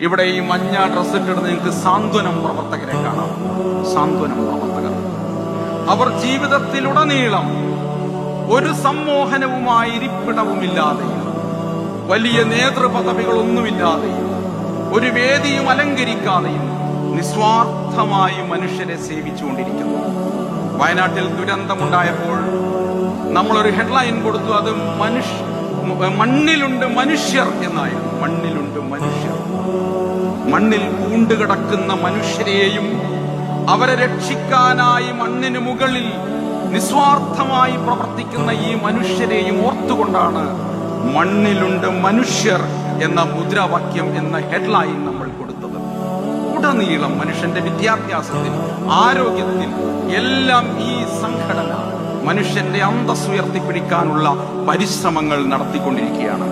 ഇവിടെ ഈ മഞ്ഞ ഡ്രസ് ഇട്ടിട്ട് നിങ്ങൾക്ക് സാന്ത്വനം പ്രവർത്തകരെ കാണാം. സാന്ത്വനം പ്രവർത്തകർ അവർ ജീവിതത്തിലുടനീളം ഒരു സമ്മോഹനവുമായി ഇരിപ്പിടവുമില്ലാതെയും വലിയ നേതൃപദവികളൊന്നുമില്ലാതെയും ഒരു വേദിയും അലങ്കരിക്കാതെയും നിസ്വാർത്ഥമായി മനുഷ്യരെ സേവിച്ചുകൊണ്ടിരിക്കുന്നു. വയനാട്ടിൽ ദുരന്തമുണ്ടായപ്പോൾ നമ്മളൊരു ഹെഡ്ലൈൻ കൊടുത്തു. അത് മണ്ണിലുണ്ട് മനുഷ്യർ എന്നായിരുന്നു. മണ്ണിലുണ്ട് മനുഷ്യർ. മണ്ണിൽ പൂണ്ടുകിടക്കുന്ന മനുഷ്യരെയും അവരെ രക്ഷിക്കാനായി മണ്ണിന് മുകളിൽ നിസ്വാർത്ഥമായി പ്രവർത്തിക്കുന്ന ഈ മനുഷ്യരെയും ഓർത്തുകൊണ്ടാണ് മണ്ണിലുണ്ട് മനുഷ്യർ എന്ന മുദ്രാവാക്യം എന്ന ഹെഡ്ലൈൻ നമ്മൾ കൊടുത്തത്. ഉടനീളം മനുഷ്യന്റെ വിദ്യാഭ്യാസത്തിൽ, ആരോഗ്യത്തിൽ എല്ലാം ഈ സംഘടന മനുഷ്യന്റെ അന്തസ്സ് ഉയർത്തിപ്പിടിക്കാനുള്ള പരിശ്രമങ്ങൾ നടത്തിക്കൊണ്ടിരിക്കുകയാണ്.